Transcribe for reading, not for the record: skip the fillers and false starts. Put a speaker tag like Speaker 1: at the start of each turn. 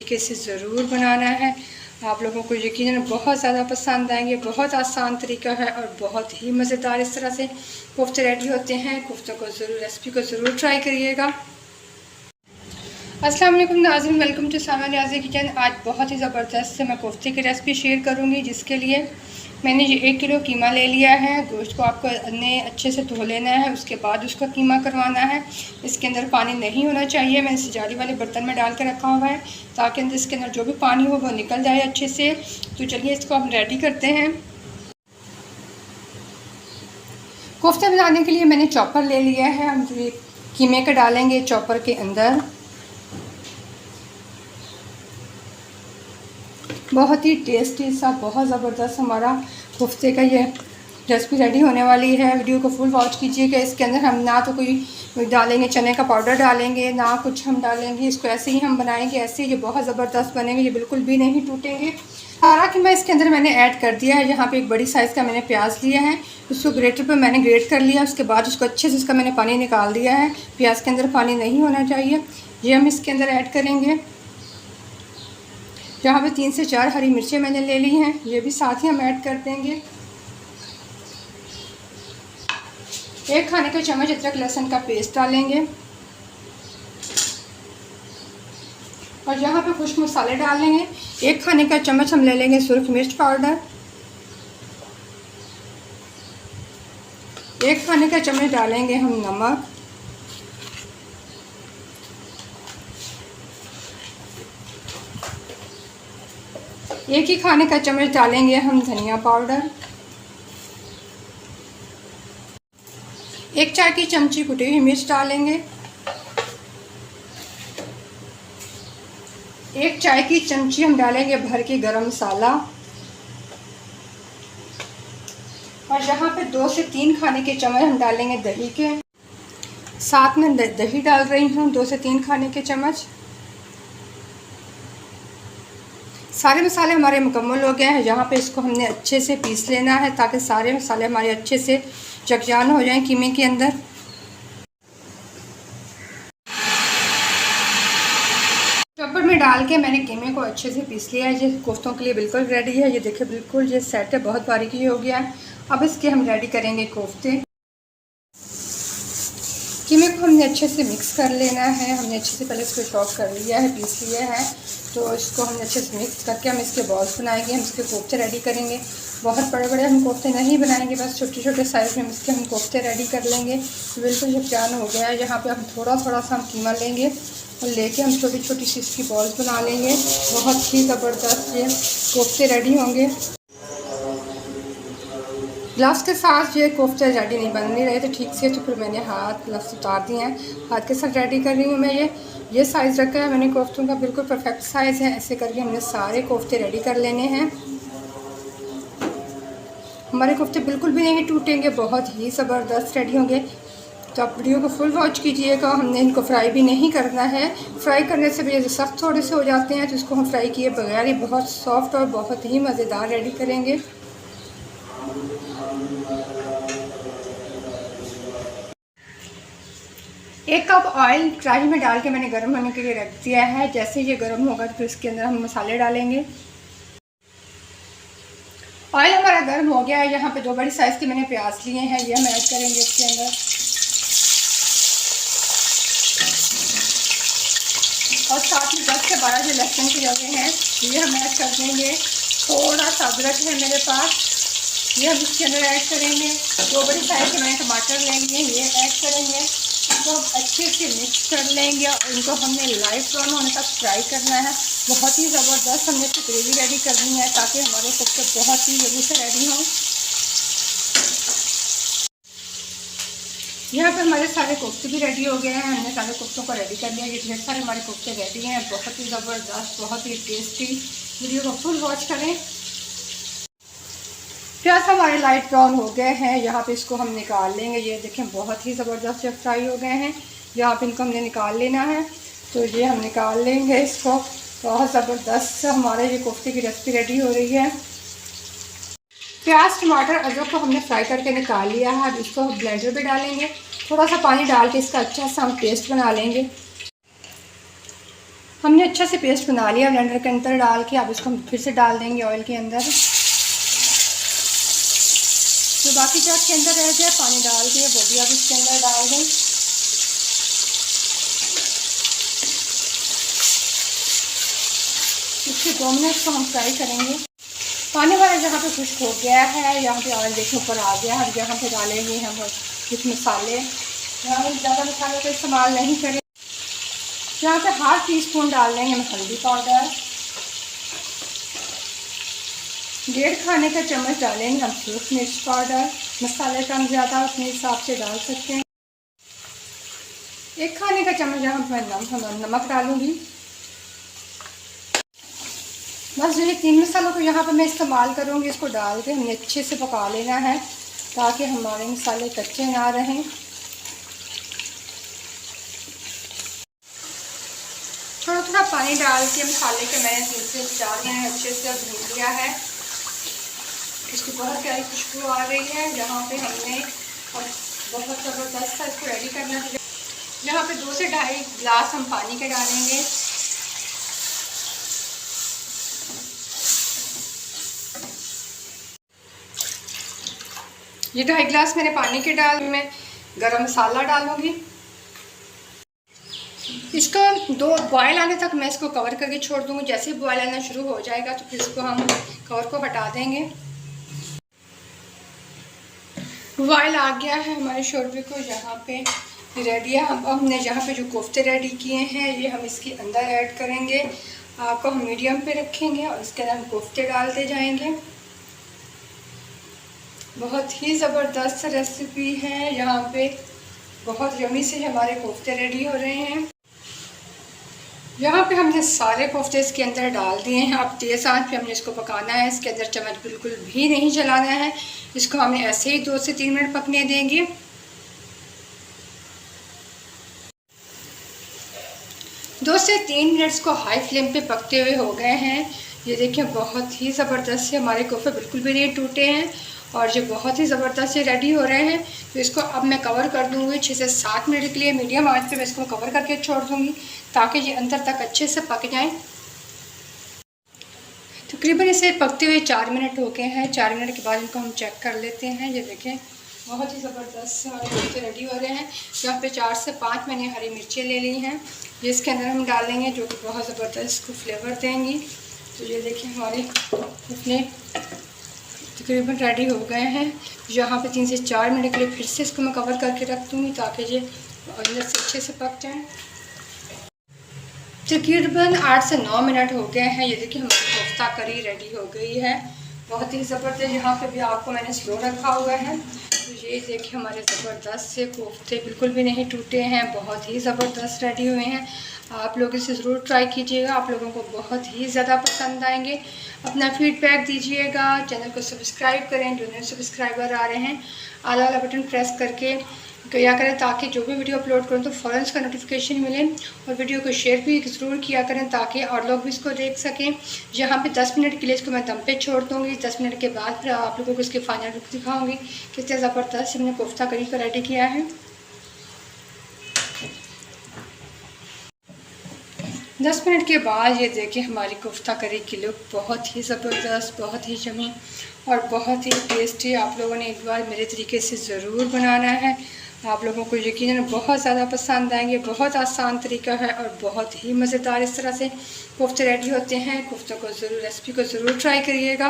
Speaker 1: तरीके से ज़रूर बनाना है। आप लोगों को यकीनन बहुत ज़्यादा पसंद आएंगे। बहुत आसान तरीका है और बहुत ही मज़ेदार इस तरह से कोफ्ते रेडी होते हैं। कोफ्तों को ज़रूर, रेसिपी को ज़रूर ट्राई करिएगा। अस्सलाम वालेकुम नाज़रीन, welcome to Sama Niazi kitchen. आज बहुत ही ज़बरदस्त से मैं कोफ्ते की रेसिपी शेयर करूंगी, जिसके लिए मैंने ये 1 किलो कीमा ले लिया है। गोश्त को आपको अच्छे से धो लेना है, उसके बाद उसका कीमा करवाना है। इसके अंदर पानी नहीं होना चाहिए। मैंने इसे जाली वाले बर्तन में डाल के रखा हुआ है ताकि अंदर इसके अंदर जो भी पानी हो वो निकल जाए अच्छे से। तो चलिए इसको हम रेडी करते हैं। कोफ्ते बनाने के लिए मैंने चॉपर ले लिया है। हम कीमे का डालेंगे चॉपर के अंदर। बहुत ही टेस्टी सा, बहुत ज़बरदस्त हमारा कोफ्ते का ये रेसिपी रेडी होने वाली है। वीडियो को फुल वॉच कीजिएगा। इसके अंदर हम ना तो कोई डालेंगे चने का पाउडर डालेंगे, ना कुछ हम डालेंगे। इसको ऐसे ही हम बनाएंगे, ऐसे ये बहुत ज़बरदस्त बनेंगे, ये बिल्कुल भी नहीं टूटेंगे। सारा कि मैं इसके अंदर मैंने ऐड कर दिया है। यहाँ पे एक बड़ी साइज़ का मैंने प्याज लिया है, उसको ग्रेटर पे मैंने ग्रेट कर लिया। उसके बाद उसको अच्छे से इसका मैंने पानी निकाल दिया है। प्याज के अंदर पानी नहीं होना चाहिए। ये हम इसके अंदर ऐड करेंगे। यहाँ पे 3 से 4 हरी मिर्चें मैंने ले ली हैं, ये भी साथ ही हम ऐड कर देंगे। 1 खाने का चम्मच अदरक लहसुन का पेस्ट डालेंगे और यहाँ पे कुछ मसाले डाल लेंगे। 1 खाने का चम्मच हम ले लेंगे सुरख मिर्च पाउडर। 1 खाने का चम्मच डालेंगे हम नमक। 1 ही खाने का चम्मच डालेंगे हम धनिया पाउडर। 1 चाय की चमची कुटी हुई मिर्च डालेंगे। 1 चाय की चमची हम डालेंगे भर के गरम मसाला। और यहाँ पे 2 से 3 खाने के चम्मच हम डालेंगे दही के। साथ में दही डाल रही हूँ 2 से 3 खाने के चम्मच। सारे मसाले हमारे मुकम्मल हो गए हैं। यहाँ पे इसको हमने अच्छे से पीस लेना है ताकि सारे मसाले हमारे अच्छे से यकजान हो जाएं कीमे के अंदर। चॉपर में डाल के मैंने कीमे को अच्छे से पीस लिया है। ये कोफ्तों के लिए बिल्कुल रेडी है। ये देखिए बिल्कुल ये सेट है, बहुत बारीकी हो गया है। अब इसके हम रेडी करेंगे कोफ्ते। कीमे को हमने अच्छे से मिक्स कर लेना है। हमने अच्छे से पहले इसको चॉप कर लिया है, पीस लिया है। तो इसको हमने अच्छे से मिक्स करके हम इसके बॉल्स बनाएंगे। हम इसके कोफ्ते रेडी करेंगे। बहुत बड़े बड़े हम कोफ्ते नहीं बनाएंगे, बस छोटे छोटे साइज़ में इसके हम कोफ्ते रेडी कर लेंगे। तो बिल्कुल यकजान हो गया है। यहाँ पे हम थोड़ा थोड़ा सा हम कीमा लेंगे और लेके हम छोटी छोटी सी इसकी बॉल्स बना लेंगे। बहुत ही ज़बरदस्त ये कोफ्ते रेडी होंगे। ग्लव्स के साथ ये कोफ्ते रेडी नहीं बन नहीं रहे थे ठीक से, तो फिर मैंने ग्लव्स उतार दिए हैं। हाथ के साथ रेडी कर रही हूँ मैं। ये साइज़ रखा है मैंने कोफ्तों का, बिल्कुल परफेक्ट साइज़ है। ऐसे करके हमने सारे कोफ्ते रेडी कर लेने हैं। हमारे कोफ्ते बिल्कुल भी नहीं टूटेंगे, बहुत ही ज़बरदस्त रेडी होंगे। तो आप वीडियो को फुल वॉच कीजिएगा। हमने इनको फ्राई भी नहीं करना है। फ्राई करने से भी ये सख्त थोड़े से हो जाते हैं, तो इसको हम फ्राई किए बगैर ही बहुत सॉफ्ट और बहुत ही मज़ेदार रेडी करेंगे। एक कप ऑयल कढ़ाई में डाल के मैंने गर्म होने के लिए रख दिया है। जैसे ये गर्म होगा तो फिर इसके अंदर हम मसाले डालेंगे। ऑयल हमारा गर्म हो गया है। यहाँ पे 2 बड़ी साइज़ के मैंने प्याज लिए हैं, ये हम ऐड करेंगे इसके अंदर। और साथ में 10 से 12 जो लहसुन के जवे हैं ये हम ऐड कर देंगे। थोड़ा सा अदरक है मेरे पास, ये हम इसके अंदर ऐड करेंगे। 2 बड़ी साइज़ के मैंने टमाटर लेंगे, ये ऐड करेंगे। इनको अच्छे से मिक्स कर लेंगे और इनको हमने लाइट ब्राउन होने तक फ्राई करना है। बहुत ही ज़बरदस्त हमने इसकी ग्रेवी रेडी करनी है ताकि हमारे कोफ्ते बहुत ही जल्दी से रेडी हों। यहाँ पर हमारे सारे कोफ्ते भी रेडी हो गए हैं। हमने सारे कोफ्तों को रेडी कर लिया। ये ढेर सारे हमारे कोफ्ते रेडी हैं, बहुत ही ज़बरदस्त, बहुत ही टेस्टी। वीडियो को फुल वॉच करें। प्याज हमारे लाइट ब्राउन हो गए हैं। यहाँ पे इसको हम निकाल लेंगे। ये देखें बहुत ही ज़बरदस्त जब फ्राई हो गए हैं। यहाँ पे इनको हमने निकाल लेना है, तो ये हम निकाल लेंगे इसको। बहुत ज़बरदस्त हमारे ये कोफ्ते की रेसिपी रेडी हो रही है। प्याज टमाटर अदरक को हमने फ्राई करके निकाल लिया है। अब इसको ब्लेंडर पे डालेंगे। थोड़ा सा पानी डाल के इसका अच्छा सा हम पेस्ट बना लेंगे। हमने अच्छा से पेस्ट बना लिया ब्लेंडर के अंदर डाल के। अब इसको हम फिर से डाल देंगे ऑयल के अंदर। तो बाकी जो इसके अंदर रह गया पानी डाल के वो भी अब इसके अंदर डाल दें। इसके 2 मिनट को हम फ्राई करेंगे। पानी वाला जहाँ पे खुश्क हो गया है, यहाँ पे ऑयल देखने ऊपर आ गया है। यहाँ पे डालेंगे हम कुछ मसाले। यहाँ पे ज़्यादा मसालों का इस्तेमाल नहीं करें। यहाँ पे ½ टीस्पून डाल देंगे हम हल्दी पाउडर। 1.5 खाने का चम्मच डालेंगे हम सूखी मिर्च पाउडर। मसाले कम ज़्यादा अपने हिसाब से डाल सकते हैं। 1 खाने का चम्मच यहाँ पर नमक डालूँगी। बस ये 3 मसालों को यहाँ पर मैं इस्तेमाल करूँगी। इसको डाल के हमें अच्छे से पका लेना है ताकि हमारे मसाले कच्चे ना रहें। थोड़ा थोड़ा पानी डाल के मसाले के मैंने 3 से 4 मिनट अच्छे से भून लिया है। इसकी बहुत प्यारी खुशबू आ रही है। यहाँ पे हमने बहुत ज़बरदस्त सा इसको रेडी करना है। यहाँ पे 2 से 2.5 गिलास हम पानी के डालेंगे। ये 2.5 गिलास मैंने पानी के डाल में गरम मसाला डालूंगी। इसको 2 बॉयल आने तक मैं इसको कवर करके छोड़ दूंगी। जैसे ही बॉयल आना शुरू हो जाएगा तो फिर इसको हम कवर को हटा देंगे। बॉयल आ गया है हमारे शोरबे को, यहाँ पे रेडी है। अब हमने यहाँ पे जो कोफ्ते रेडी किए हैं ये हम इसके अंदर ऐड करेंगे। आपको हम मीडियम पे रखेंगे और इसके अंदर हम कोफ्ते डालते जाएंगे। बहुत ही ज़बरदस्त रेसिपी है। यहाँ पे बहुत यम्मी से हमारे कोफ्ते रेडी हो रहे हैं। यहाँ पे हमने सारे कोफ्ते इसके अंदर डाल दिए हैं। अब तेज़ आंच पे हमने इसको पकाना है। इसके अंदर चम्मच बिल्कुल भी नहीं चलाना है। इसको हमें ऐसे ही 2 से 3 मिनट पकने देंगे। दो से 3 मिनट्स को हाई फ्लेम पे पकते हुए हो गए हैं। ये देखिए बहुत ही ज़बरदस्त से हमारे कोफ्ते बिल्कुल भी नहीं टूटे हैं और ये बहुत ही ज़बरदस्त से रेडी हो रहे हैं। तो इसको अब मैं कवर कर दूँगी 6 से 7 मिनट के लिए। मीडियम आंच पे मैं इसको कवर करके छोड़ दूँगी ताकि ये अंदर तक अच्छे से पक जाएं। तकरीबन इसे पकते हुए 4 मिनट हो गए हैं। 4 मिनट के बाद इनको हम चेक कर लेते हैं। ये देखें बहुत ही ज़बरदस्त हमारे कोफ्ते रेडी हो रहे हैं। यहाँ पे 4 से 5 मैंने हरी मिर्चें ले ली हैं। ये इसके अंदर हम डालेंगे जो कि बहुत ज़बरदस्त इसको फ्लेवर देंगी। तो ये देखिए हमारे कोफ्ते तकरीबन रेडी हो गए हैं। यहाँ पे 3 से 4 मिनट के लिए फिर से इसको मैं कवर करके रख दूँगी ताकि ये अंदर से अच्छे से पक जाएँ। तकरीबन 8 से 9 मिनट हो गए हैं। ये देखिए हमारी कोफ्ता करी रेडी हो गई है। बहुत ही ज़बरदस्त। यहाँ पे भी आपको मैंने स्लो रखा हुआ है। तो ये देखिए हमारे ज़बरदस्त से कोफ्ते बिल्कुल भी नहीं टूटे हैं। बहुत ही ज़बरदस्त रेडी हुए हैं। आप लोग इसे ज़रूर ट्राई कीजिएगा। आप लोगों को बहुत ही ज़्यादा पसंद आएंगे। अपना फीडबैक दीजिएगा। चैनल को सब्सक्राइब करें। जो नए सब्सक्राइबर आ रहे हैं आल वाला बटन प्रेस करके किया करें ताकि जो भी वीडियो अपलोड करूँ तो फ़ौरन उसका नोटिफिकेशन मिले। और वीडियो को शेयर भी ज़रूर किया करें ताकि और लोग भी इसको देख सकें। यहाँ पे 10 मिनट के लिए इसको मैं दम पे छोड़ दूँगी। 10 मिनट के बाद फिर आप लोगों को इसके फाइनल लुक दिखाऊँगी कितने ज़बरदस्त हमने कोफ्ता करी को रेडी किया है। 10 मिनट के बाद ये देखिए हमारी कोफ्ता करी की लुक बहुत ही ज़बरदस्त, बहुत ही यम्मी और बहुत ही टेस्टी। आप लोगों ने एक बार मेरे तरीके से ज़रूर बनाना है। आप लोगों को यकीनन बहुत ज़्यादा पसंद आएंगे। बहुत आसान तरीका है और बहुत ही मज़ेदार इस तरह से कोफ्ते रेडी होते हैं। कोफ्तों को ज़रूर रेसिपी को ज़रूर ट्राई करिएगा।